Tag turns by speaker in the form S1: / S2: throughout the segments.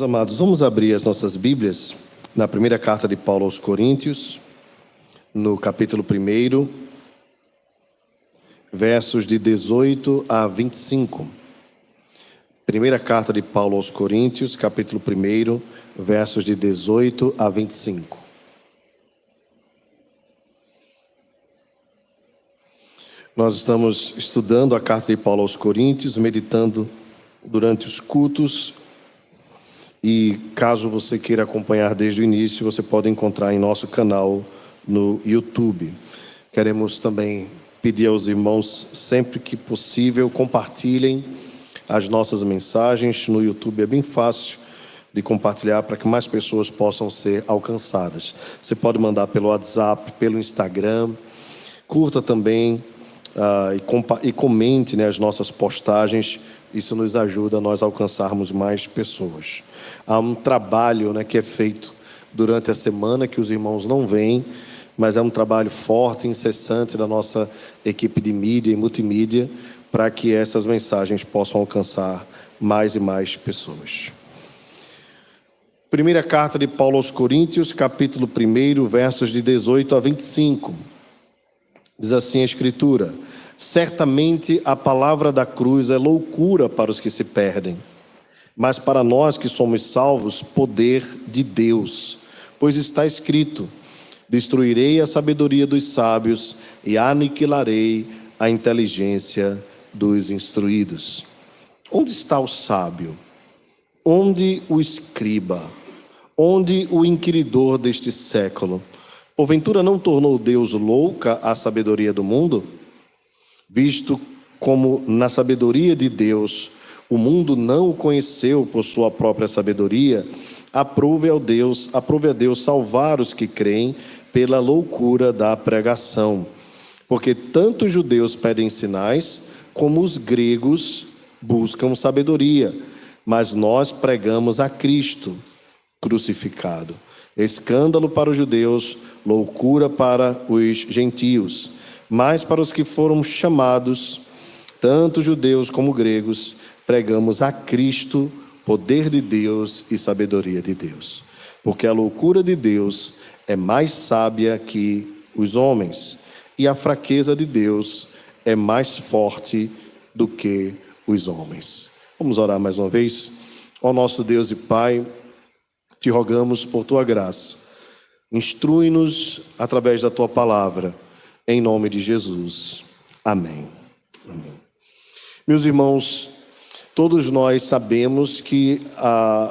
S1: amados, vamos abrir as nossas Bíblias na primeira carta de Paulo aos Coríntios, no capítulo 1, versos de 18 a 25. Primeira carta de Paulo aos Coríntios, capítulo 1, versos de 18 a 25. Nós estamos estudando a carta de Paulo aos Coríntios, meditando durante os cultos. E caso você queira acompanhar desde o início, você pode encontrar em nosso canal no YouTube. Queremos também pedir aos irmãos, sempre que possível, compartilhem as nossas mensagens. No YouTube é bem fácil de compartilhar para que mais pessoas possam ser alcançadas. Você pode mandar pelo WhatsApp, pelo Instagram. Curta também e comente, as nossas postagens. Isso nos ajuda a nós alcançarmos mais pessoas. Há um trabalho, que é feito durante a semana, que os irmãos não veem, mas é um trabalho forte, incessante da nossa equipe de mídia e multimídia, para que essas mensagens possam alcançar mais e mais pessoas. Primeira carta de Paulo aos Coríntios, capítulo 1, versos de 18 a 25. Diz assim a Escritura: certamente a palavra da cruz é loucura para os que se perdem, mas para nós que somos salvos, poder de Deus. Pois está escrito: destruirei a sabedoria dos sábios e aniquilarei a inteligência dos instruídos. Onde está o sábio? Onde o escriba? Onde o inquiridor deste século? Porventura não tornou Deus louca a sabedoria do mundo? Visto como na sabedoria de Deus o mundo não o conheceu por sua própria sabedoria, aprove a Deus salvar os que creem pela loucura da pregação. Porque tanto os judeus pedem sinais, como os gregos buscam sabedoria. Mas nós pregamos a Cristo crucificado. Escândalo para os judeus, loucura para os gentios. Mas para os que foram chamados, tanto judeus como gregos, pregamos a Cristo, poder de Deus e sabedoria de Deus. Porque a loucura de Deus é mais sábia que os homens, e a fraqueza de Deus é mais forte do que os homens. Vamos orar mais uma vez. Ó nosso Deus e Pai, te rogamos por tua graça. Instrui-nos através da tua palavra, em nome de Jesus. Amém. Amém. Meus irmãos, todos nós sabemos que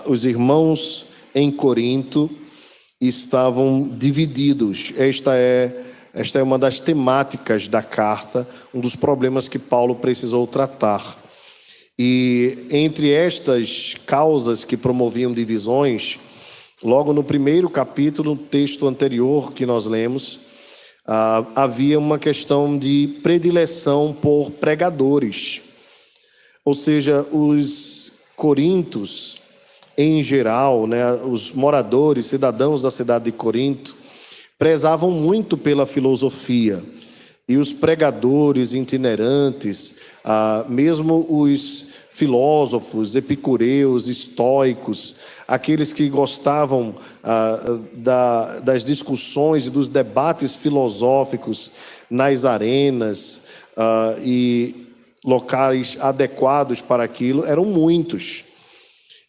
S1: os irmãos em Corinto estavam divididos. Esta é uma das temáticas da carta, um dos problemas que Paulo precisou tratar. E entre estas causas que promoviam divisões, logo no primeiro capítulo, no texto anterior que nós lemos, havia uma questão de predileção por pregadores. Ou seja, os corintos, em geral, os moradores, cidadãos da cidade de Corinto, prezavam muito pela filosofia. E os pregadores itinerantes, mesmo os filósofos, epicureus, estoicos, aqueles que gostavam das discussões e dos debates filosóficos nas arenas e locais adequados para aquilo, eram muitos.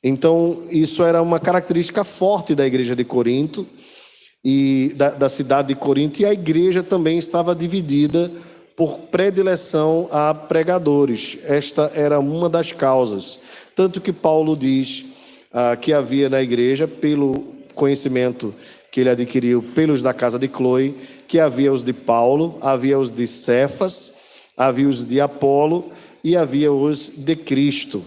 S1: Então, isso era uma característica forte da igreja de Corinto e da cidade de Corinto, e a igreja também estava dividida por predileção a pregadores. Esta era uma das causas. Tanto que Paulo diz que havia na igreja, pelo conhecimento que ele adquiriu pelos da casa de Cloe, que havia os de Paulo, havia os de Cefas, havia os de Apolo e havia os de Cristo.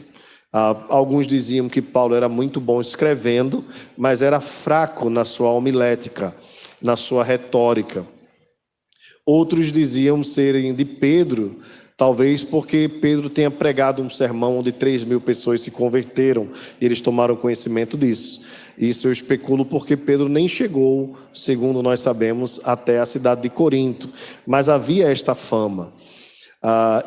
S1: Alguns diziam que Paulo era muito bom escrevendo, mas era fraco na sua homilética, na sua retórica. Outros diziam serem de Pedro, talvez porque Pedro tenha pregado um sermão onde 3.000 pessoas se converteram e eles tomaram conhecimento disso. Isso eu especulo porque Pedro nem chegou, segundo nós sabemos, até a cidade de Corinto. Mas havia esta fama.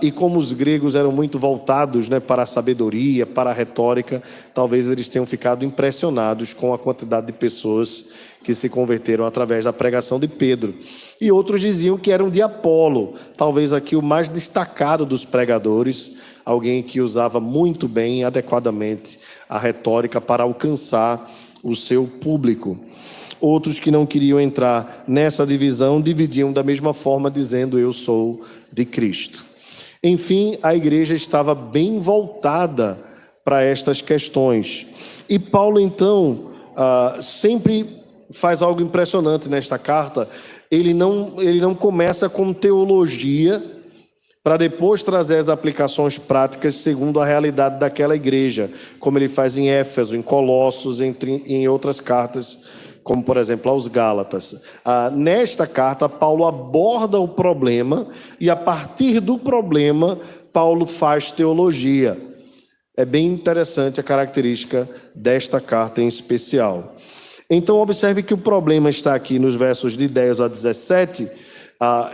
S1: E como os gregos eram muito voltados, né, para a sabedoria, para a retórica, talvez eles tenham ficado impressionados com a quantidade de pessoas que se converteram através da pregação de Pedro. E outros diziam que eram de Apolo, talvez aqui o mais destacado dos pregadores, alguém que usava muito bem, adequadamente, a retórica para alcançar o seu público. Outros que não queriam entrar nessa divisão, dividiam da mesma forma, dizendo: eu sou de Cristo. Enfim, a igreja estava bem voltada para estas questões. E Paulo, então, sempre faz algo impressionante nesta carta. Ele não começa com teologia para depois trazer as aplicações práticas segundo a realidade daquela igreja, como ele faz em Éfeso, em Colossos, em outras cartas, como por exemplo aos Gálatas. Nesta carta, Paulo aborda o problema e a partir do problema, Paulo faz teologia. É bem interessante a característica desta carta em especial. Então observe que o problema está aqui nos versos de 10 a 17,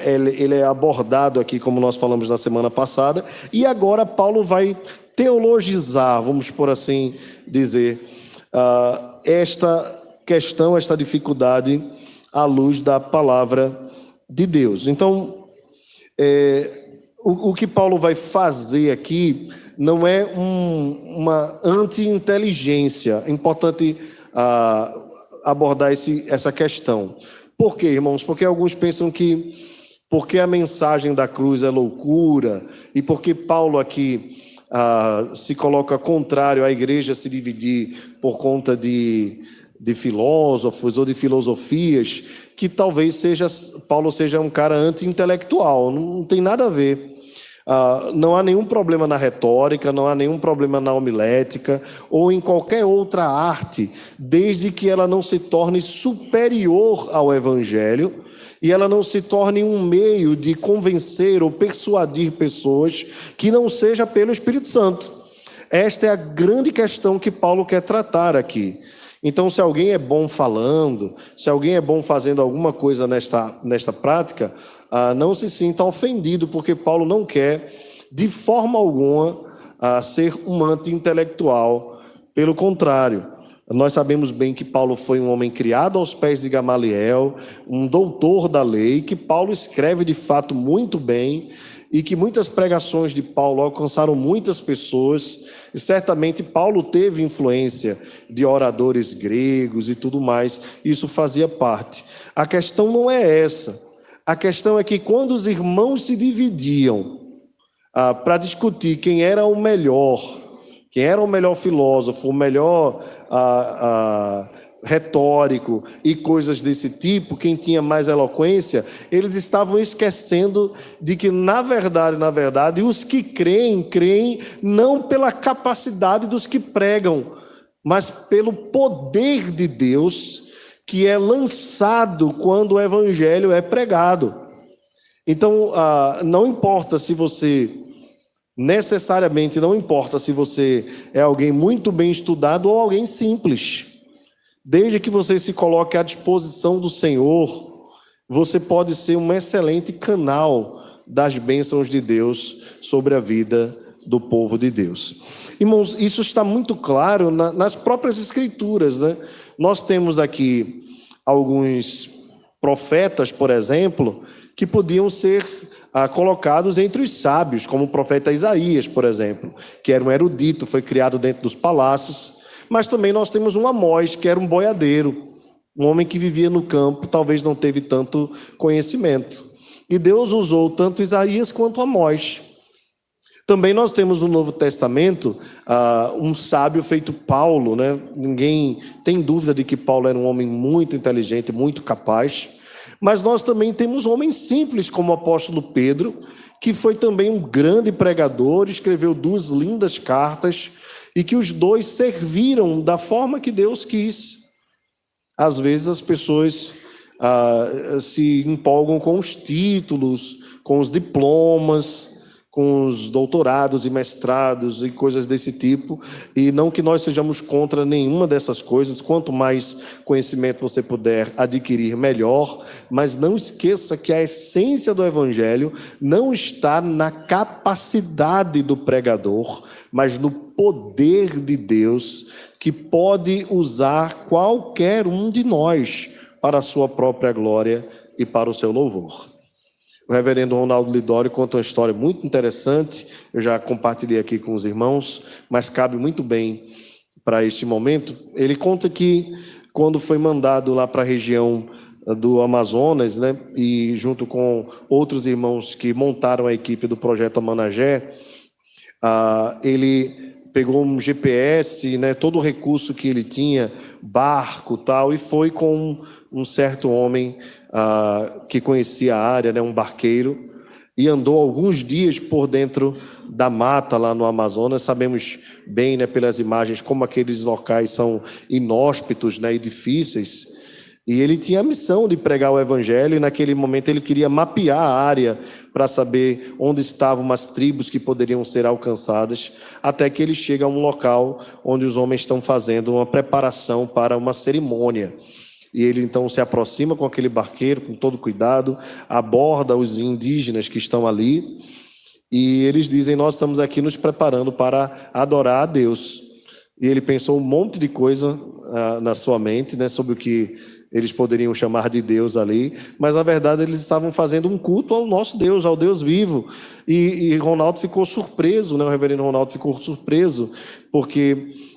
S1: ele é abordado aqui, como nós falamos na semana passada, e agora Paulo vai teologizar, vamos por assim dizer, esta questão, esta dificuldade à luz da palavra de Deus. Então, o que Paulo vai fazer aqui não é uma anti-inteligência. É importante abordar essa questão. Por quê, irmãos? Porque alguns pensam que porque a mensagem da cruz é loucura e porque Paulo aqui se coloca contrário à igreja se dividir por conta de filósofos ou de filosofias, que talvez Paulo seja um cara anti-intelectual. Não tem nada a ver. Não há nenhum problema na retórica, não há nenhum problema na homilética ou em qualquer outra arte, desde que ela não se torne superior ao Evangelho e ela não se torne um meio de convencer ou persuadir pessoas que não seja pelo Espírito Santo. Esta é a grande questão que Paulo quer tratar aqui. Então, se alguém é bom falando, se alguém é bom fazendo alguma coisa nesta prática, não se sinta ofendido, porque Paulo não quer, de forma alguma, ser um anti-intelectual. Pelo contrário, nós sabemos bem que Paulo foi um homem criado aos pés de Gamaliel, um doutor da lei, que Paulo escreve de fato muito bem, e que muitas pregações de Paulo alcançaram muitas pessoas, e certamente Paulo teve influência de oradores gregos e tudo mais, isso fazia parte. A questão não é essa. A questão é que quando os irmãos se dividiam para discutir quem era o melhor filósofo, o melhor retórico e coisas desse tipo, quem tinha mais eloquência, eles estavam esquecendo de que, na verdade, os que creem não pela capacidade dos que pregam, mas pelo poder de Deus que é lançado quando o evangelho é pregado. Então, não importa se você é alguém muito bem estudado ou alguém simples. Desde que você se coloque à disposição do Senhor, você pode ser um excelente canal das bênçãos de Deus sobre a vida do povo de Deus. Irmãos, isso está muito claro nas próprias Escrituras, né? Nós temos aqui alguns profetas, por exemplo, que podiam ser colocados entre os sábios, como o profeta Isaías, por exemplo, que era um erudito, foi criado dentro dos palácios. Mas também nós temos um Amós, que era um boiadeiro, um homem que vivia no campo, talvez não teve tanto conhecimento. E Deus usou tanto Isaías quanto Amós. Também nós temos no Novo Testamento um sábio feito Paulo, né? Ninguém tem dúvida de que Paulo era um homem muito inteligente, muito capaz. Mas nós também temos homens simples, como o apóstolo Pedro, que foi também um grande pregador, escreveu 2 lindas cartas, e que os dois serviram da forma que Deus quis. Às vezes as pessoas se empolgam com os títulos, com os diplomas, com os doutorados e mestrados e coisas desse tipo, e não que nós sejamos contra nenhuma dessas coisas. Quanto mais conhecimento você puder adquirir, melhor, mas não esqueça que a essência do Evangelho não está na capacidade do pregador, mas no poder de Deus, que pode usar qualquer um de nós para a sua própria glória e para o seu louvor. O reverendo Ronaldo Lidório conta uma história muito interessante, eu já compartilhei aqui com os irmãos, mas cabe muito bem para este momento. Ele conta que quando foi mandado lá para a região do Amazonas, né, e junto com outros irmãos que montaram a equipe do Projeto Amanagé, ele pegou um GPS, né, todo o recurso que ele tinha, barco tal, e foi com um certo homem que conhecia a área, né, um barqueiro, e andou alguns dias por dentro da mata lá no Amazonas. Sabemos bem, né, pelas imagens, como aqueles locais são inóspitos, né, e difíceis. E ele tinha a missão de pregar o Evangelho, e naquele momento ele queria mapear a área para saber onde estavam as tribos que poderiam ser alcançadas, até que ele chega a um local onde os homens estão fazendo uma preparação para uma cerimônia. E ele então se aproxima com aquele barqueiro, com todo cuidado, aborda os indígenas que estão ali, e eles dizem: nós estamos aqui nos preparando para adorar a Deus. E ele pensou um monte de coisa na sua mente, né, sobre o que eles poderiam chamar de Deus ali, mas na verdade eles estavam fazendo um culto ao nosso Deus, ao Deus vivo. E Ronaldo ficou surpreso, né, o reverendo Ronaldo ficou surpreso, porque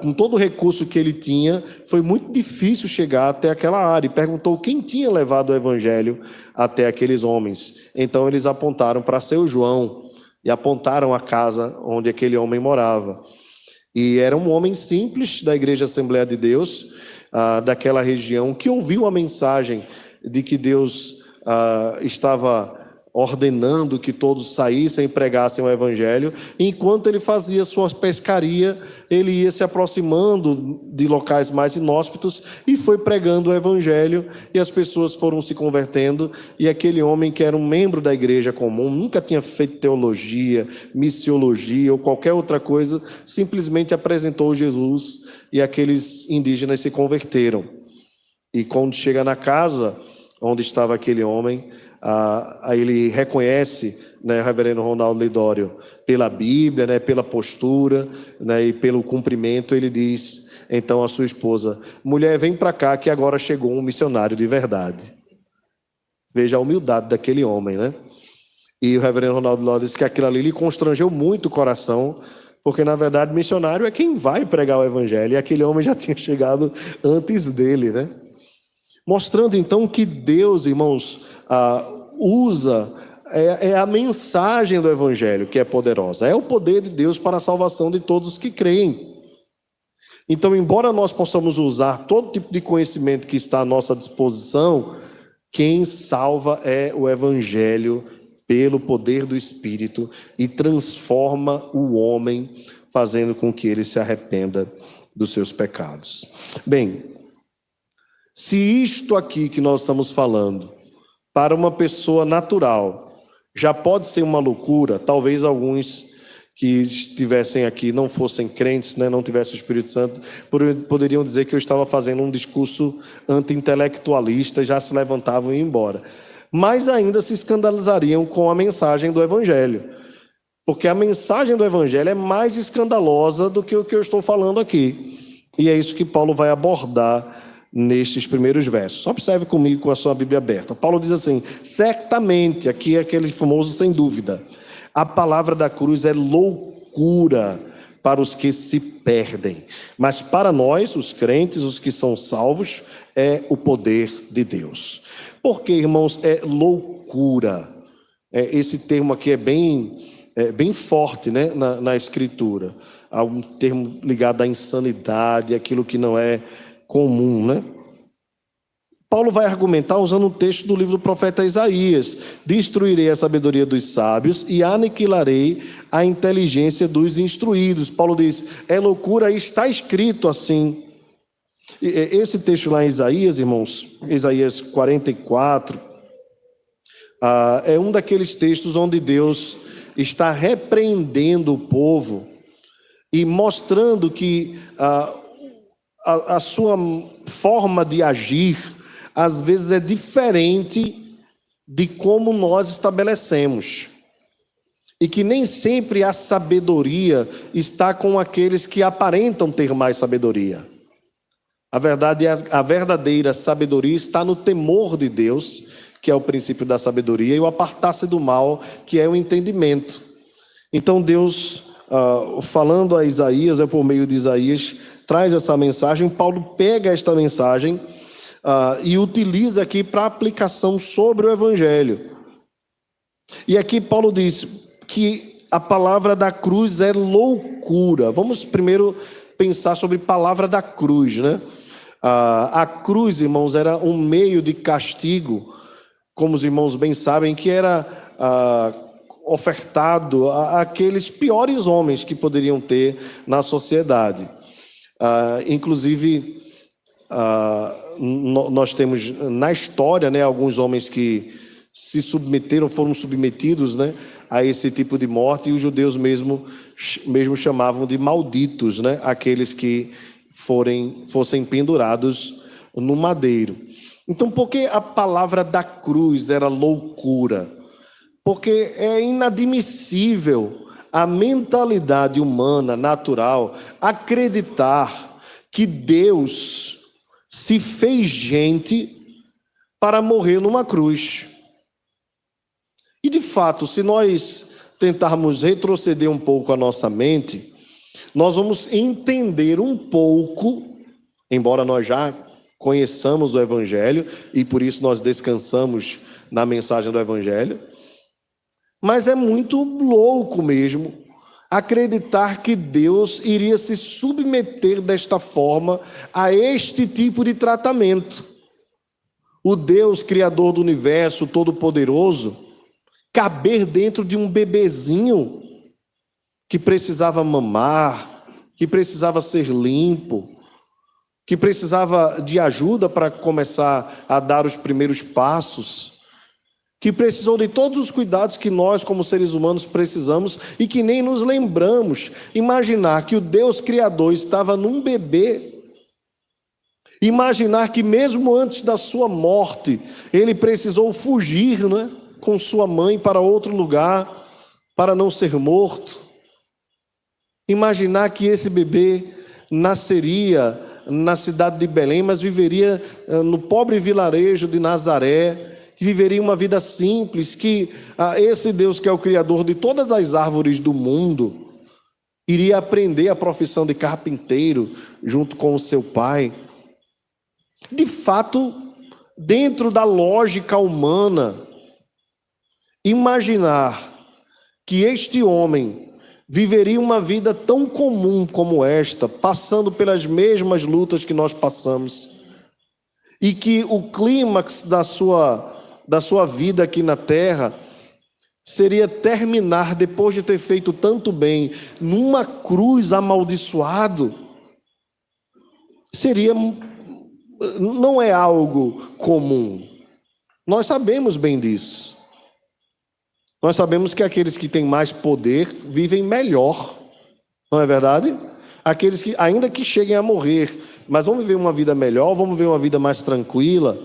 S1: com todo o recurso que ele tinha, foi muito difícil chegar até aquela área, e perguntou quem tinha levado o Evangelho até aqueles homens. Então eles apontaram para seu João, e apontaram a casa onde aquele homem morava. E era um homem simples da Igreja Assembleia de Deus, daquela região, que ouviu a mensagem de que Deus estava ordenando que todos saíssem e pregassem o Evangelho. Enquanto ele fazia sua pescaria, ele ia se aproximando de locais mais inóspitos e foi pregando o Evangelho, e as pessoas foram se convertendo. E aquele homem, que era um membro da igreja comum, nunca tinha feito teologia, missiologia ou qualquer outra coisa, simplesmente apresentou Jesus, e aqueles indígenas se converteram. E quando chega na casa onde estava aquele homem, aí ele reconhece, né, o reverendo Ronaldo Lidório, pela Bíblia, né, pela postura, né, e pelo cumprimento. Ele diz então à sua esposa: mulher, vem para cá que agora chegou um missionário de verdade. Veja a humildade daquele homem, né? E o reverendo Ronaldo Lidório disse que aquilo ali lhe constrangeu muito o coração, porque na verdade missionário é quem vai pregar o Evangelho, e aquele homem já tinha chegado antes dele, né? Mostrando então que Deus, irmãos, usa a mensagem do Evangelho que é poderosa, é o poder de Deus para a salvação de todos os que creem. Então, embora nós possamos usar todo tipo de conhecimento que está à nossa disposição, quem salva é o Evangelho pelo poder do Espírito, e transforma o homem, fazendo com que ele se arrependa dos seus pecados. Bem, se isto aqui que nós estamos falando, para uma pessoa natural, já pode ser uma loucura, talvez alguns que estivessem aqui não fossem crentes, né, não tivessem o Espírito Santo, poderiam dizer que eu estava fazendo um discurso anti-intelectualista, já se levantavam e iam embora. Mas ainda se escandalizariam com a mensagem do Evangelho, porque a mensagem do Evangelho é mais escandalosa do que o que eu estou falando aqui. E é isso que Paulo vai abordar nestes primeiros versos. Observe comigo com a sua Bíblia aberta. Paulo diz assim: certamente, aqui é aquele famoso sem dúvida, a palavra da cruz é loucura para os que se perdem, mas para nós, os crentes, os que são salvos, é o poder de Deus. Porque, irmãos, é loucura. Esse termo aqui é bem forte, né, na Escritura. Há um termo ligado à insanidade, aquilo que não é comum, né? Paulo vai argumentar usando um texto do livro do profeta Isaías: destruirei a sabedoria dos sábios e aniquilarei a inteligência dos instruídos. Paulo diz, é loucura, está escrito assim. Esse texto lá em Isaías, irmãos, Isaías 44, é um daqueles textos onde Deus está repreendendo o povo e mostrando que a sua forma de agir, às vezes, é diferente de como nós estabelecemos. E que nem sempre a sabedoria está com aqueles que aparentam ter mais sabedoria. A verdade é a verdadeira sabedoria está no temor de Deus, que é o princípio da sabedoria, e o apartar-se do mal, que é o entendimento. Então Deus, falando a Isaías, por meio de Isaías, traz essa mensagem. Paulo pega esta mensagem e utiliza aqui para aplicação sobre o Evangelho. E aqui Paulo diz que a palavra da cruz é loucura. Vamos primeiro pensar sobre a palavra da cruz, né? A cruz, irmãos, era um meio de castigo, como os irmãos bem sabem, que era ofertado àqueles piores homens que poderiam ter na sociedade. Inclusive, nós temos na história, né, alguns homens que se submeteram, foram submetidos, né, a esse tipo de morte, e os judeus mesmo chamavam de malditos, né, aqueles que fossem pendurados no madeiro. Então, por que a palavra da cruz era loucura? Porque é inadmissível a mentalidade humana, natural, acreditar que Deus se fez gente para morrer numa cruz. E, de fato, se nós tentarmos retroceder um pouco a nossa mente, nós vamos entender um pouco, embora nós já conheçamos o Evangelho, e por isso nós descansamos na mensagem do Evangelho, mas é muito louco mesmo acreditar que Deus iria se submeter desta forma a este tipo de tratamento. O Deus criador do universo, todo-poderoso, caber dentro de um bebezinho que precisava mamar, que precisava ser limpo, que precisava de ajuda para começar a dar os primeiros passos, que precisou de todos os cuidados que nós, como seres humanos, precisamos e que nem nos lembramos. Imaginar que o Deus Criador estava num bebê, imaginar que mesmo antes da sua morte, ele precisou fugir, né, com sua mãe para outro lugar, para não ser morto. Imaginar que esse bebê nasceria na cidade de Belém, mas viveria no pobre vilarejo de Nazaré, que viveria uma vida simples, que esse Deus que é o Criador de todas as árvores do mundo, iria aprender a profissão de carpinteiro junto com o seu pai. De fato, dentro da lógica humana, imaginar que este homem viveria uma vida tão comum como esta, passando pelas mesmas lutas que nós passamos, e que o clímax da sua vida aqui na terra seria terminar, depois de ter feito tanto bem, numa cruz amaldiçoado, não é algo comum. Nós sabemos bem disso. Nós sabemos que aqueles que têm mais poder vivem melhor, não é verdade? Aqueles que, ainda que cheguem a morrer, mas vão viver uma vida melhor, vão viver uma vida mais tranquila.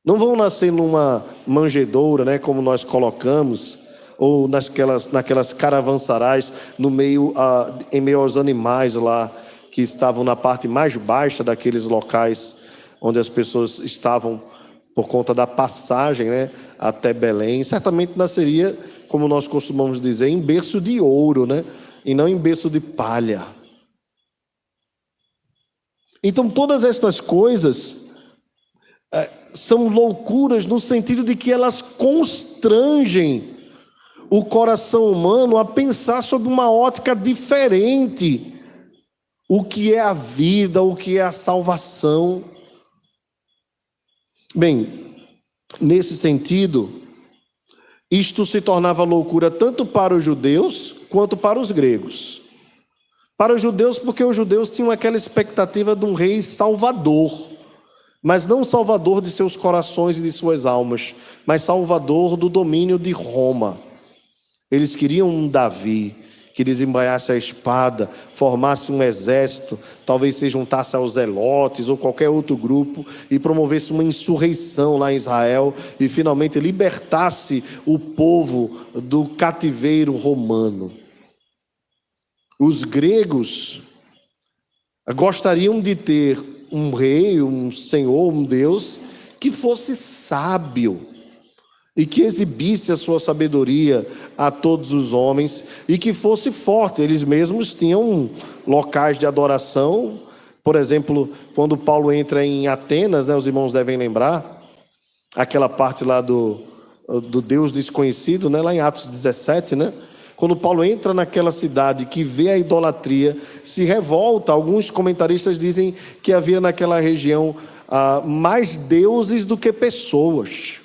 S1: Não vão nascer numa manjedoura, né, como nós colocamos, ou naquelas caravansarais em meio aos animais lá, que estavam na parte mais baixa daqueles locais onde as pessoas estavam por conta da passagem, né, até Belém. Certamente nasceria, como nós costumamos dizer, em berço de ouro, né, e não em berço de palha. Então, todas estas coisas são loucuras no sentido de que elas constrangem o coração humano a pensar sob uma ótica diferente o que é a vida, o que é a salvação. Bem, nesse sentido, isto se tornava loucura tanto para os judeus quanto para os gregos. Para os judeus, porque os judeus tinham aquela expectativa de um rei salvador, mas não salvador de seus corações e de suas almas, mas salvador do domínio de Roma. Eles queriam um Davi que desembainhasse a espada, formasse um exército, talvez se juntasse aos zelotes ou qualquer outro grupo e promovesse uma insurreição lá em Israel e finalmente libertasse o povo do cativeiro romano. Os gregos gostariam de ter um rei, um senhor, um Deus que fosse sábio e que exibisse a sua sabedoria a todos os homens e que fosse forte. Eles mesmos tinham locais de adoração. Por exemplo, quando Paulo entra em Atenas, os irmãos devem lembrar, aquela parte lá do Deus desconhecido, lá em Atos 17, Quando Paulo entra naquela cidade que vê a idolatria, se revolta. Alguns comentaristas dizem que havia naquela região mais deuses do que pessoas.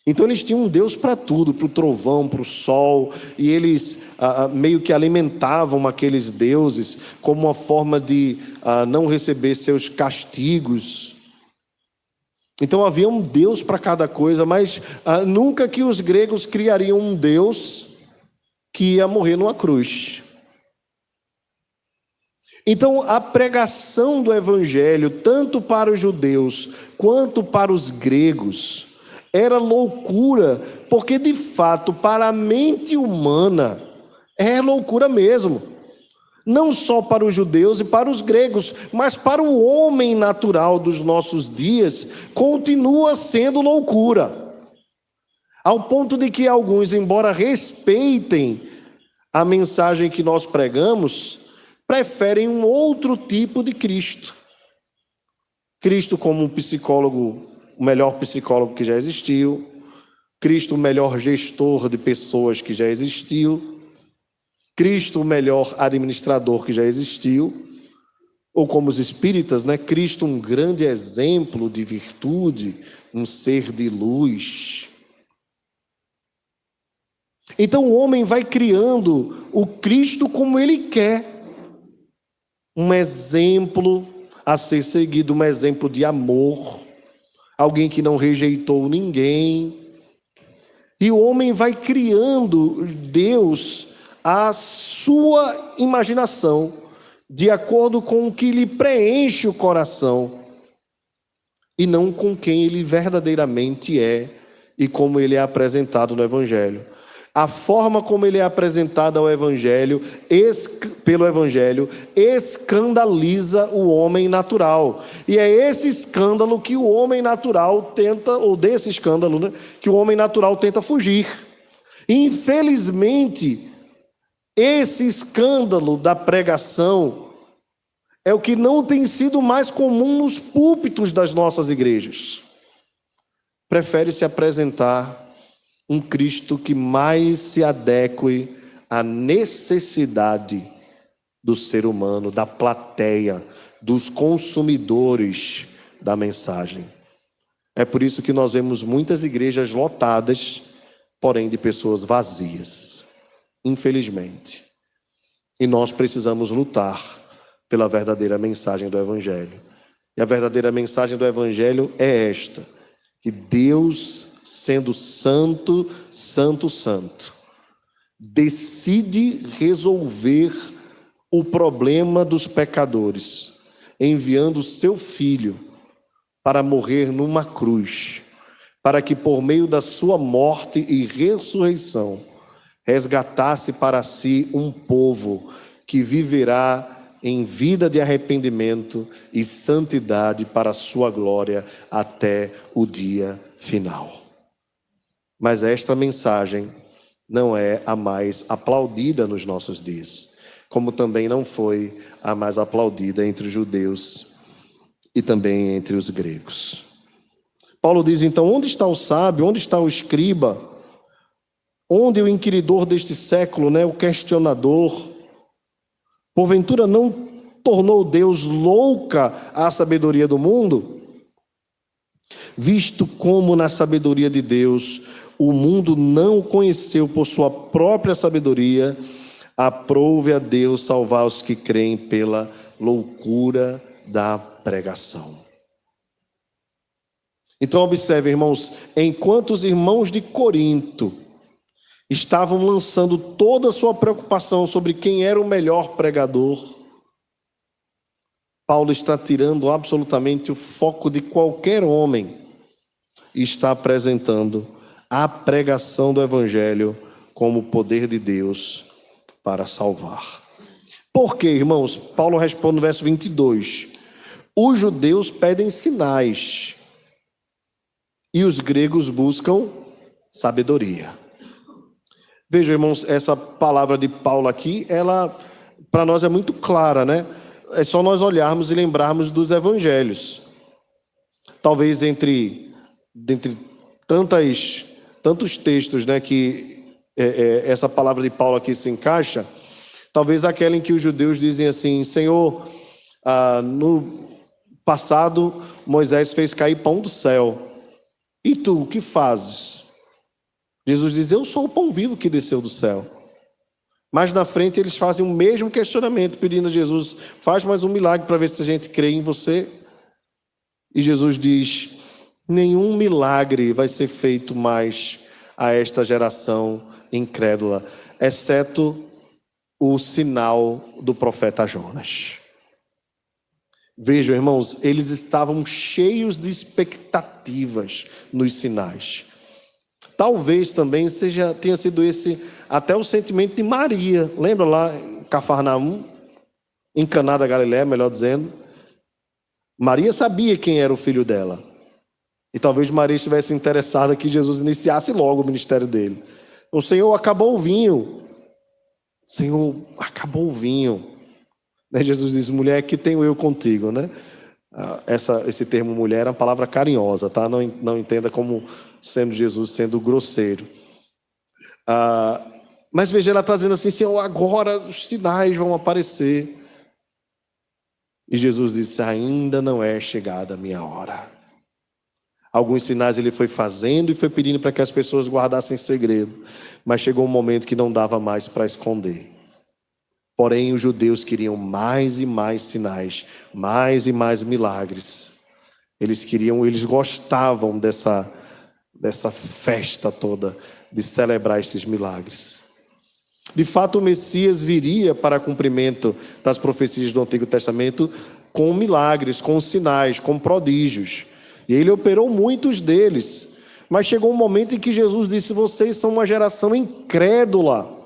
S1: Então eles tinham um Deus para tudo, para o trovão, para o sol, e eles meio que alimentavam aqueles deuses como uma forma de não receber seus castigos. Então havia um Deus para cada coisa, mas nunca que os gregos criariam um Deus que ia morrer numa cruz. Então a pregação do evangelho, tanto para os judeus quanto para os gregos, era loucura, porque de fato para a mente humana é loucura mesmo. Não só para os judeus e para os gregos, mas para o homem natural dos nossos dias, continua sendo loucura. Ao ponto de que alguns, embora respeitem a mensagem que nós pregamos, preferem um outro tipo de Cristo. Cristo como um psicólogo, o melhor psicólogo que já existiu, Cristo o melhor gestor de pessoas que já existiu, Cristo o melhor administrador que já existiu, ou como os espíritas, Cristo um grande exemplo de virtude, um ser de luz. Então o homem vai criando o Cristo como ele quer, um exemplo a ser seguido, um exemplo de amor, alguém que não rejeitou ninguém. E o homem vai criando Deus à sua imaginação, de acordo com o que lhe preenche o coração, e não com quem ele verdadeiramente é e como ele é apresentado no Evangelho. A forma como ele é apresentado ao Evangelho, pelo Evangelho, escandaliza o homem natural. E é esse escândalo que o homem natural tenta, ou desse escândalo, que o homem natural tenta fugir. Infelizmente, esse escândalo da pregação é o que não tem sido mais comum nos púlpitos das nossas igrejas. Prefere-se apresentar um Cristo que mais se adeque à necessidade do ser humano, da plateia, dos consumidores da mensagem. É por isso que nós vemos muitas igrejas lotadas, porém de pessoas vazias, infelizmente. E nós precisamos lutar pela verdadeira mensagem do Evangelho. E a verdadeira mensagem do Evangelho é esta: que Deus, sendo santo, santo, santo, decide resolver o problema dos pecadores, enviando o seu Filho para morrer numa cruz, para que por meio da sua morte e ressurreição, resgatasse para si um povo que viverá em vida de arrependimento e santidade para a sua glória até o dia final. Mas esta mensagem não é a mais aplaudida nos nossos dias, como também não foi a mais aplaudida entre os judeus e também entre os gregos. Paulo diz então: onde está o sábio, onde está o escriba, onde o inquiridor deste século, o questionador? Porventura não tornou Deus louca a sabedoria do mundo? Visto como na sabedoria de Deus o mundo não o conheceu por sua própria sabedoria, aprove a Deus salvar os que creem pela loucura da pregação. Então observe, irmãos, enquanto os irmãos de Corinto estavam lançando toda a sua preocupação sobre quem era o melhor pregador, Paulo está tirando absolutamente o foco de qualquer homem e está apresentando a pregação do Evangelho como o poder de Deus para salvar. Por quê, irmãos? Paulo responde no verso 22. Os judeus pedem sinais e os gregos buscam sabedoria. Veja, irmãos, essa palavra de Paulo aqui, ela para nós é muito clara, né? É só nós olharmos e lembrarmos dos evangelhos. Talvez dentre tantos textos, né, que essa palavra de Paulo aqui se encaixa, talvez aquela em que os judeus dizem assim: Senhor, no passado Moisés fez cair pão do céu, e tu o que fazes? Jesus diz: eu sou o pão vivo que desceu do céu. Mas na frente eles fazem o mesmo questionamento, pedindo a Jesus: faz mais um milagre para ver se a gente crê em você. E Jesus diz: nenhum milagre vai ser feito mais a esta geração incrédula, exceto o sinal do profeta Jonas. Vejam, irmãos, eles estavam cheios de expectativas nos sinais. Talvez também tenha sido esse até o sentimento de Maria. Lembra lá em Cafarnaum, em Caná da Galileia, melhor dizendo? Maria sabia quem era o filho dela. E talvez Maria estivesse interessada que Jesus iniciasse logo o ministério dele. O Senhor, acabou o vinho. Senhor, acabou o vinho. Jesus diz: mulher, que tenho eu contigo, né? Esse termo mulher é uma palavra carinhosa, tá? Não entenda como sendo Jesus sendo grosseiro. Mas veja, ela está dizendo assim: Senhor, agora os sinais vão aparecer. E Jesus disse: ainda não é chegada a minha hora. Alguns sinais ele foi fazendo e foi pedindo para que as pessoas guardassem segredo, mas chegou um momento que não dava mais para esconder. Porém, os judeus queriam mais e mais sinais, mais e mais milagres. Eles gostavam dessa festa toda, de celebrar esses milagres. De fato, o Messias viria para cumprimento das profecias do Antigo Testamento com milagres, com sinais, com prodígios. E ele operou muitos deles. Mas chegou um momento em que Jesus disse: vocês são uma geração incrédula.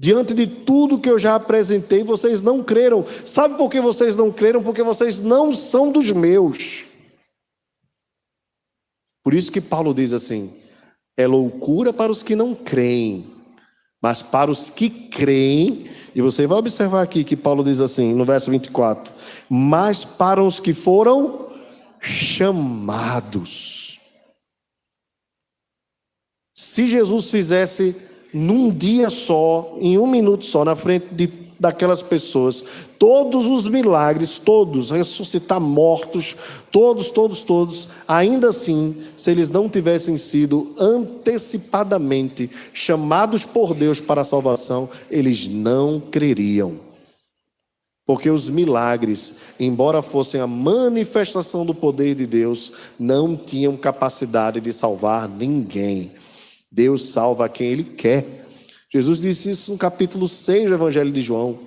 S1: Diante de tudo que eu já apresentei, vocês não creram. Sabe por que vocês não creram? Porque vocês não são dos meus. Por isso que Paulo diz assim: é loucura para os que não creem, mas para os que creem, e você vai observar aqui que Paulo diz assim, no verso 24: mas para os que foram chamados. Se Jesus fizesse num dia só, em um minuto só, na frente daquelas pessoas, todos os milagres, todos, ressuscitar mortos, todos, ainda assim, se eles não tivessem sido antecipadamente chamados por Deus para a salvação, eles não creriam. Porque os milagres, embora fossem a manifestação do poder de Deus, não tinham capacidade de salvar ninguém. Deus salva quem Ele quer. Jesus disse isso no capítulo 6 do Evangelho de João.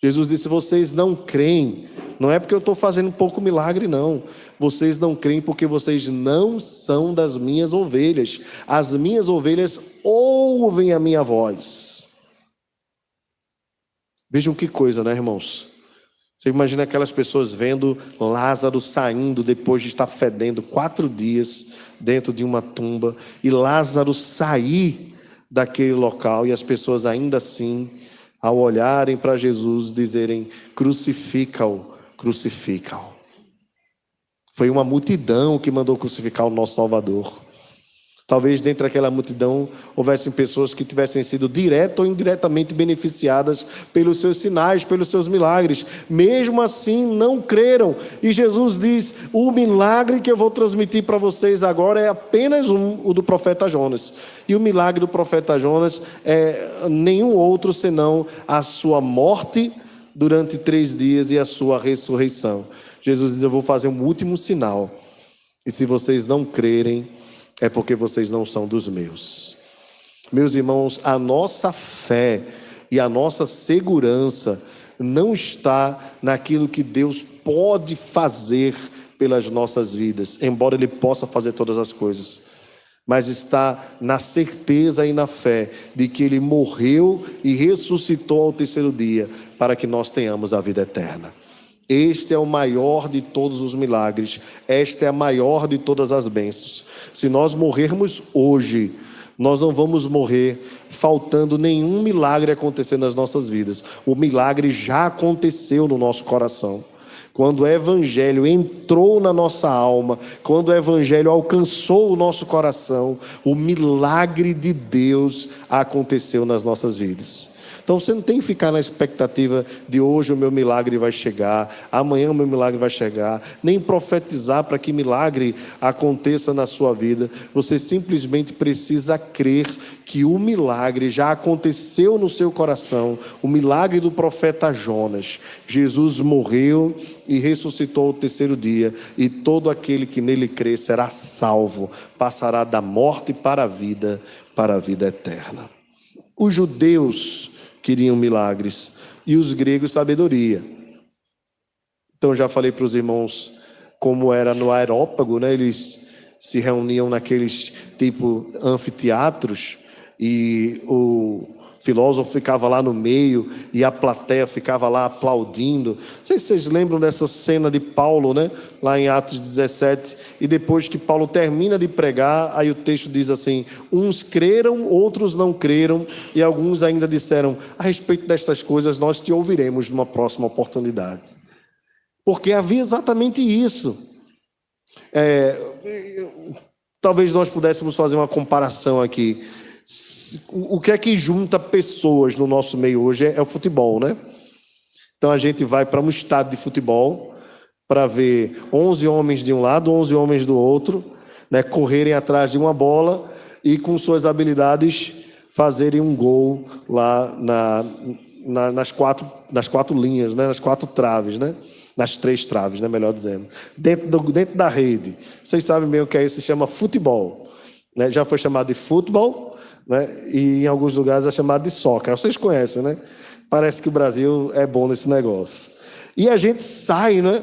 S1: Jesus disse: vocês não creem, não é porque eu estou fazendo pouco milagre, não. Vocês não creem porque vocês não são das minhas ovelhas. As minhas ovelhas ouvem a minha voz. Vejam que coisa, né, irmãos? Você imagina aquelas pessoas vendo Lázaro saindo depois de estar fedendo 4 dias dentro de uma tumba, e Lázaro sair daquele local, e as pessoas ainda assim, ao olharem para Jesus, dizerem: crucifica-o, crucifica-o. Foi uma multidão que mandou crucificar o nosso Salvador. Talvez dentro daquela multidão houvessem pessoas que tivessem sido direta ou indiretamente beneficiadas pelos seus sinais, pelos seus milagres. Mesmo assim não creram. E Jesus diz: o milagre que eu vou transmitir para vocês agora é apenas o do profeta Jonas. E o milagre do profeta Jonas é nenhum outro senão a sua morte durante 3 dias e a sua ressurreição. Jesus diz: eu vou fazer um último sinal. E se vocês não crerem, é porque vocês não são dos meus. Meus irmãos, a nossa fé e a nossa segurança não está naquilo que Deus pode fazer pelas nossas vidas, embora Ele possa fazer todas as coisas, mas está na certeza e na fé de que Ele morreu e ressuscitou ao terceiro dia para que nós tenhamos a vida eterna. Este é o maior de todos os milagres, esta é a maior de todas as bênçãos. Se nós morrermos hoje, nós não vamos morrer faltando nenhum milagre acontecer nas nossas vidas. O milagre já aconteceu no nosso coração. Quando o Evangelho entrou na nossa alma, quando o Evangelho alcançou o nosso coração, o milagre de Deus aconteceu nas nossas vidas. Então você não tem que ficar na expectativa de hoje o meu milagre vai chegar, amanhã o meu milagre vai chegar, nem profetizar para que milagre aconteça na sua vida. Você simplesmente precisa crer que o milagre já aconteceu no seu coração, o milagre do profeta Jonas. Jesus morreu e ressuscitou ao terceiro dia, e todo aquele que nele crê será salvo, passará da morte para a vida eterna. Os judeus queriam milagres e os gregos sabedoria. Então já falei para os irmãos como era no Areópago, né? Eles se reuniam naqueles tipo anfiteatros e o filósofo ficava lá no meio e a plateia ficava lá aplaudindo. Não sei se vocês lembram dessa cena de Paulo, né? Lá em Atos 17, e depois que Paulo termina de pregar, aí o texto diz assim: uns creram, outros não creram, e alguns ainda disseram: a respeito destas coisas nós te ouviremos numa próxima oportunidade. Porque havia exatamente isso. Talvez nós pudéssemos fazer uma comparação aqui. O que é que junta pessoas no nosso meio hoje é o futebol, né? Então a gente vai para um estádio de futebol para ver 11 homens de um lado, 11 homens do outro, né, correrem atrás de uma bola e com suas habilidades fazerem um gol lá nas quatro linhas, né, nas quatro traves, né? Nas três traves, né, melhor dizendo, dentro da rede. Vocês sabem bem o que é isso, se chama futebol, né? Já foi chamado de futebol, né? E em alguns lugares é chamado de soccer. Vocês conhecem, né? Parece que o Brasil é bom nesse negócio. E a gente sai, né,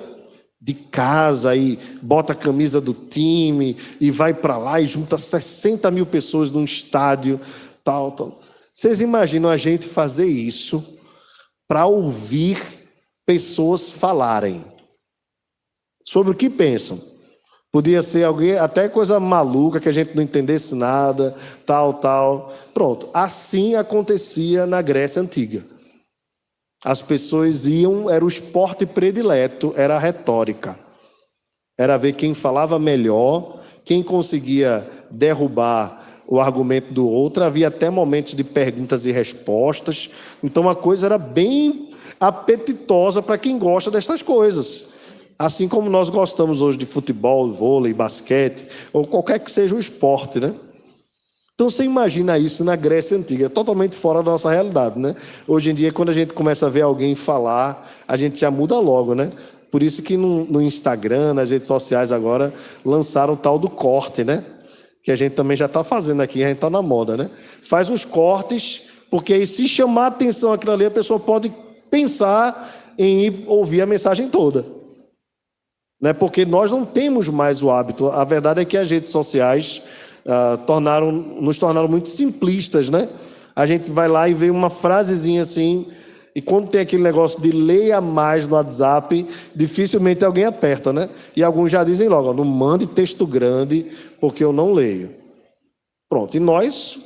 S1: de casa e bota a camisa do time e vai para lá e junta 60 mil pessoas num estádio, tal. Vocês imaginam a gente fazer isso para ouvir pessoas falarem sobre o que pensam? Podia ser alguém, até coisa maluca, que a gente não entendesse nada, tal. Pronto, assim acontecia na Grécia Antiga. As pessoas iam, era o esporte predileto, era a retórica. Era ver quem falava melhor, quem conseguia derrubar o argumento do outro. Havia até momentos de perguntas e respostas. Então a coisa era bem apetitosa para quem gosta destas coisas. Assim como nós gostamos hoje de futebol, vôlei, basquete, ou qualquer que seja o esporte, né? Então você imagina isso na Grécia Antiga, totalmente fora da nossa realidade, né? Hoje em dia, quando a gente começa a ver alguém falar, a gente já muda logo, né? Por isso que no Instagram, nas redes sociais agora, lançaram o tal do corte, né? Que a gente também já está fazendo aqui, a gente está na moda, né? Faz uns cortes, porque aí se chamar a atenção aquilo ali, a pessoa pode pensar em ir ouvir a mensagem toda. Né? Porque nós não temos mais o hábito. A verdade é que as redes sociais nos tornaram muito simplistas, né? A gente vai lá e vê uma frasezinha assim, e quando tem aquele negócio de leia mais no WhatsApp, dificilmente alguém aperta, né? E alguns já dizem logo: não mande texto grande, porque eu não leio. Pronto, e nós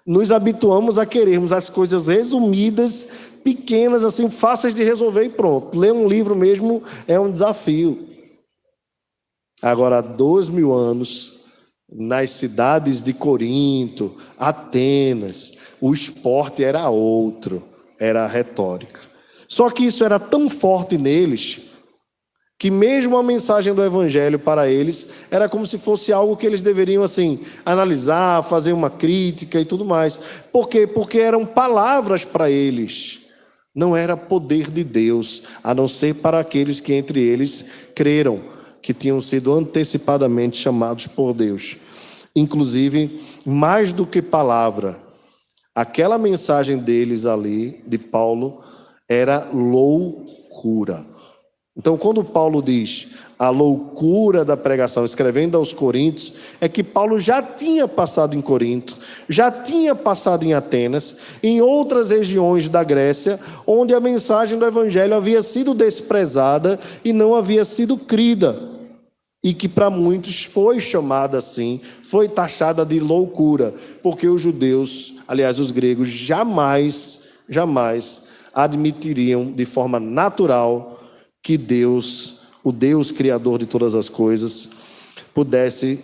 S1: nos habituamos a querermos as coisas resumidas, pequenas, assim, fáceis de resolver e pronto. Ler um livro mesmo é um desafio. Agora, há 2000 anos, nas cidades de Corinto, Atenas, o esporte era outro, era a retórica. Só que isso era tão forte neles, que mesmo a mensagem do Evangelho para eles era como se fosse algo que eles deveriam assim analisar, fazer uma crítica e tudo mais. Por quê? Porque eram palavras para eles, não era poder de Deus, a não ser para aqueles que entre eles creram, que tinham sido antecipadamente chamados por Deus. Inclusive, mais do que palavra, Aquela mensagem deles ali, de Paulo, era loucura. Então, quando Paulo diz a loucura da pregação, escrevendo aos Coríntios, é que Paulo já tinha passado em Corinto, já tinha passado em Atenas, em outras regiões da Grécia, onde a mensagem do Evangelho havia sido desprezada e não havia sido crida, e que para muitos foi chamada assim, foi taxada de loucura, porque os judeus, aliás, os gregos, jamais admitiriam de forma natural que Deus, o Deus criador de todas as coisas, pudesse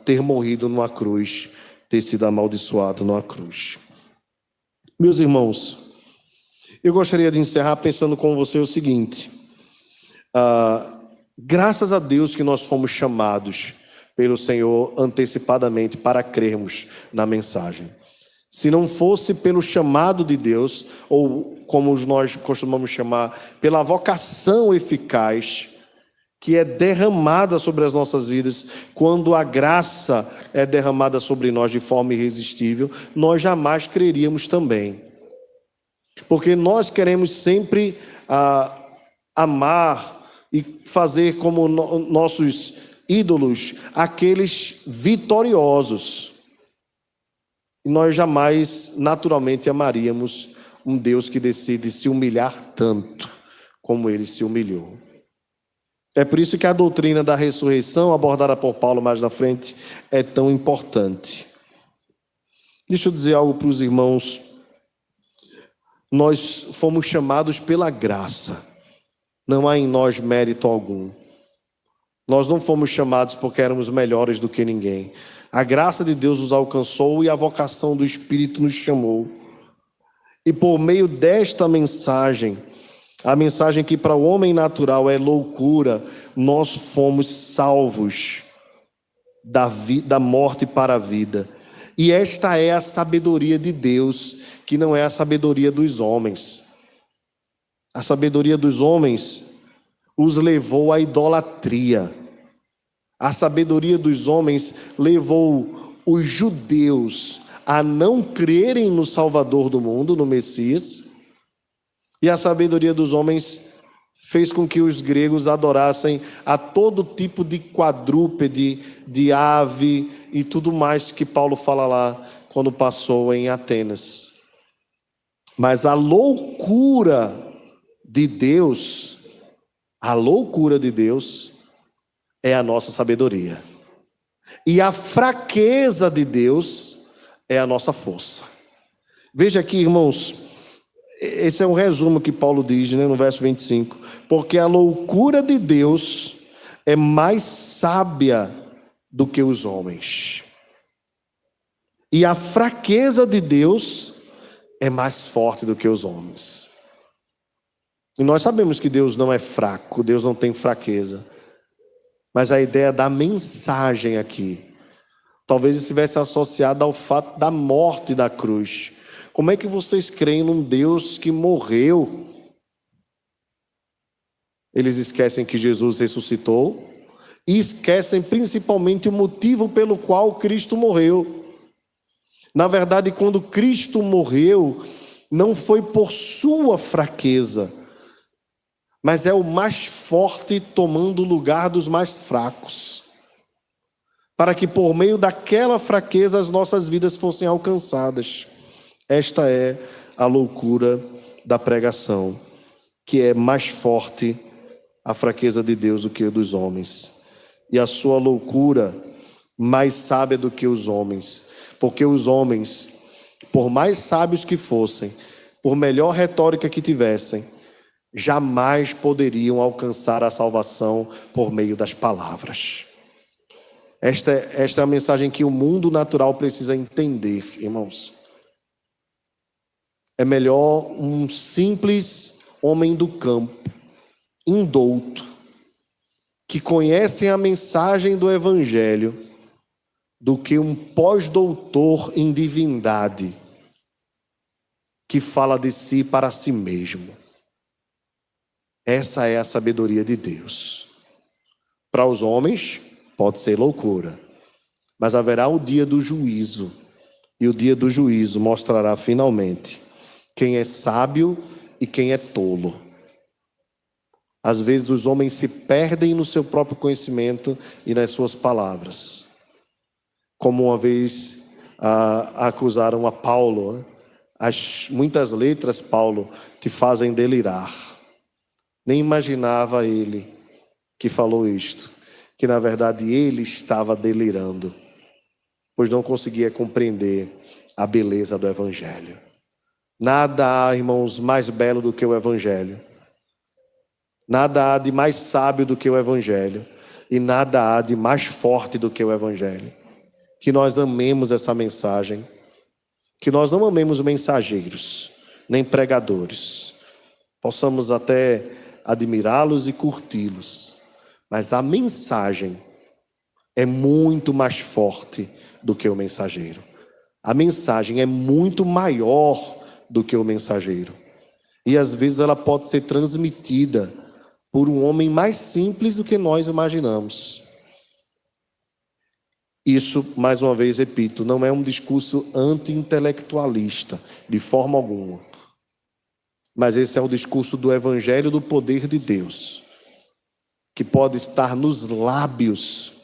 S1: ter morrido numa cruz, ter sido amaldiçoado numa cruz. Meus irmãos, eu gostaria de encerrar pensando com você o seguinte: graças a Deus que nós fomos chamados pelo Senhor antecipadamente para crermos na mensagem. Se não fosse pelo chamado de Deus, ou como nós costumamos chamar, pela vocação eficaz que é derramada sobre as nossas vidas, quando a graça é derramada sobre nós de forma irresistível, nós jamais creríamos também. Porque nós queremos sempre amar e fazer como nossos ídolos aqueles vitoriosos. E nós jamais naturalmente amaríamos um Deus que decide se humilhar tanto como ele se humilhou. É por isso que a doutrina da ressurreição, abordada por Paulo mais na frente, é tão importante. Deixa eu dizer algo para os irmãos. Nós fomos chamados pela graça. Não há em nós mérito algum. Nós não fomos chamados porque éramos melhores do que ninguém. A graça de Deus nos alcançou e a vocação do Espírito nos chamou. E por meio desta mensagem, a mensagem que para o homem natural é loucura, nós fomos salvos da morte para a vida. E esta é a sabedoria de Deus, que não é a sabedoria dos homens. A sabedoria dos homens os levou à idolatria. A sabedoria dos homens levou os judeus a não crerem no Salvador do mundo, no Messias. E a sabedoria dos homens fez com que os gregos adorassem a todo tipo de quadrúpede, de ave e tudo mais que Paulo fala lá quando passou em Atenas. Mas a loucura de Deus é a nossa sabedoria. E a fraqueza de Deus é a nossa força. Veja aqui, irmãos, esse é um resumo que Paulo diz, no verso 25. Porque a loucura de Deus é mais sábia do que os homens. E a fraqueza de Deus é mais forte do que os homens. E nós sabemos que Deus não é fraco, Deus não tem fraqueza. Mas a ideia da mensagem aqui, talvez estivesse associada ao fato da morte da cruz. Como é que vocês creem num Deus que morreu? Eles esquecem que Jesus ressuscitou e esquecem principalmente o motivo pelo qual Cristo morreu. Na verdade, quando Cristo morreu, não foi por sua fraqueza, mas é o mais forte tomando o lugar dos mais fracos, para que por meio daquela fraqueza as nossas vidas fossem alcançadas. Esta é a loucura da pregação, que é mais forte a fraqueza de Deus do que a dos homens, e a sua loucura mais sábia do que os homens, porque os homens, por mais sábios que fossem, por melhor retórica que tivessem, jamais poderiam alcançar a salvação por meio das palavras. Esta é a mensagem que o mundo natural precisa entender, irmãos. É melhor um simples homem do campo, indouto, que conhece a mensagem do Evangelho, do que um pós-doutor em divindade, que fala de si para si mesmo. Essa é a sabedoria de Deus. Para os homens, pode ser loucura, mas haverá o dia do juízo, E o dia do juízo mostrará finalmente quem é sábio e quem é tolo. Às vezes os homens se perdem no seu próprio conhecimento e nas suas palavras. Como uma vez acusaram a Paulo, né? Muitas letras, Paulo, te fazem delirar. Nem imaginava ele que falou isto, que na verdade ele estava delirando, pois não conseguia compreender a beleza do Evangelho. Nada há, irmãos, mais belo do que o Evangelho. Nada há de mais sábio do que o Evangelho. E nada há de mais forte do que o Evangelho. Que nós amemos essa mensagem. Que nós não amemos mensageiros, nem pregadores. Possamos até admirá-los e curti-los. Mas a mensagem é muito mais forte do que o mensageiro. A mensagem é muito maior do que o mensageiro. E às vezes ela pode ser transmitida por um homem mais simples do que nós imaginamos. Isso, mais uma vez, repito, não é um discurso anti-intelectualista, de forma alguma. Mas esse é o discurso do Evangelho do poder de Deus, que pode estar nos lábios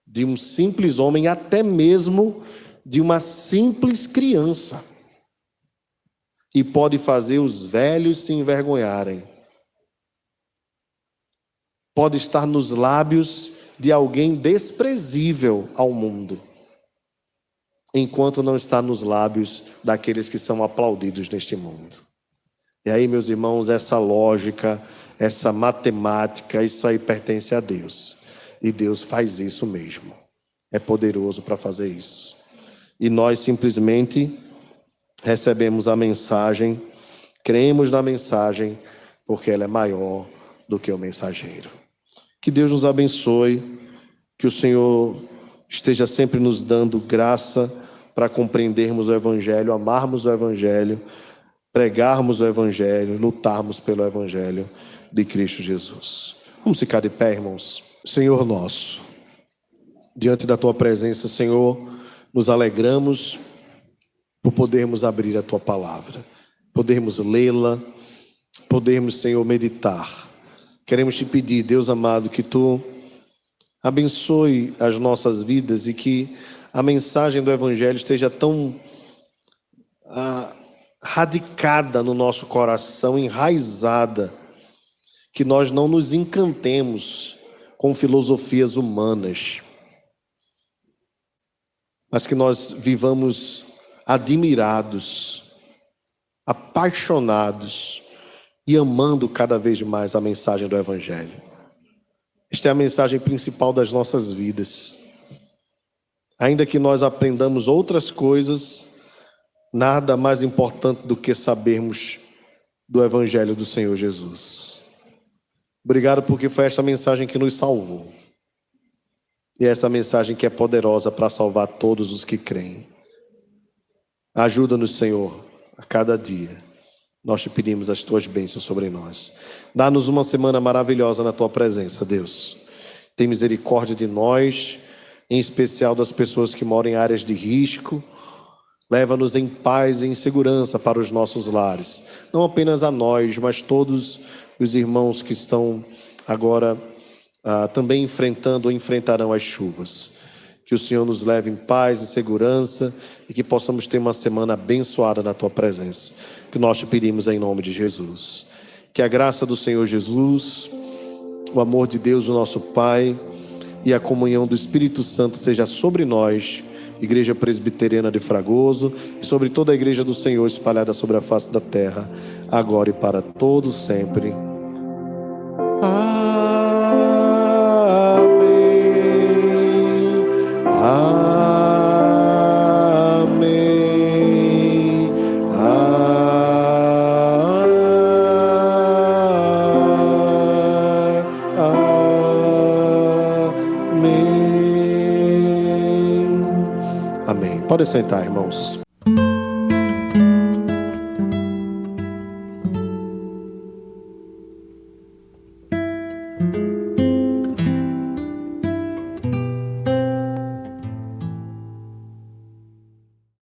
S1: de um simples homem, até mesmo de uma simples criança. E pode fazer os velhos se envergonharem. Pode estar nos lábios de alguém desprezível ao mundo, enquanto não está nos lábios daqueles que são aplaudidos neste mundo. E aí, meus irmãos, essa lógica, essa matemática, isso aí pertence a Deus. E Deus faz isso mesmo. É poderoso para fazer isso. E nós simplesmente recebemos a mensagem, cremos na mensagem, porque ela é maior do que o mensageiro. Que Deus nos abençoe, que o Senhor esteja sempre nos dando graça para compreendermos o Evangelho, amarmos o Evangelho, pregarmos o Evangelho, lutarmos pelo Evangelho de Cristo Jesus. Vamos ficar de pé, irmãos. Senhor nosso, diante da Tua presença, Senhor, nos alegramos por podermos abrir a Tua palavra, podermos lê-la, podermos, Senhor, meditar. Queremos te pedir, Deus amado, que Tu abençoe as nossas vidas e que a mensagem do Evangelho esteja tão radicada no nosso coração, enraizada, que nós não nos encantemos com filosofias humanas, mas que nós vivamos admirados, apaixonados e amando cada vez mais a mensagem do Evangelho. Esta é a mensagem principal das nossas vidas. Ainda que nós aprendamos outras coisas, nada mais importante do que sabermos do Evangelho do Senhor Jesus. Obrigado porque foi esta mensagem que nos salvou. E essa mensagem que é poderosa para salvar todos os que creem. Ajuda-nos, Senhor, a cada dia. Nós te pedimos as Tuas bênçãos sobre nós. Dá-nos uma semana maravilhosa na Tua presença, Deus. Tem misericórdia de nós, em especial das pessoas que moram em áreas de risco. Leva-nos em paz e em segurança para os nossos lares. Não apenas a nós, mas todos os irmãos que estão agora também enfrentando ou enfrentarão as chuvas. Que o Senhor nos leve em paz e segurança e que possamos ter uma semana abençoada na Tua presença. Que nós te pedimos em nome de Jesus. Que a graça do Senhor Jesus, o amor de Deus, o nosso Pai, e a comunhão do Espírito Santo seja sobre nós, Igreja Presbiteriana de Fragoso, e sobre toda a Igreja do Senhor espalhada sobre a face da terra, agora e para todos sempre. Amém. Pode sentar, irmãos.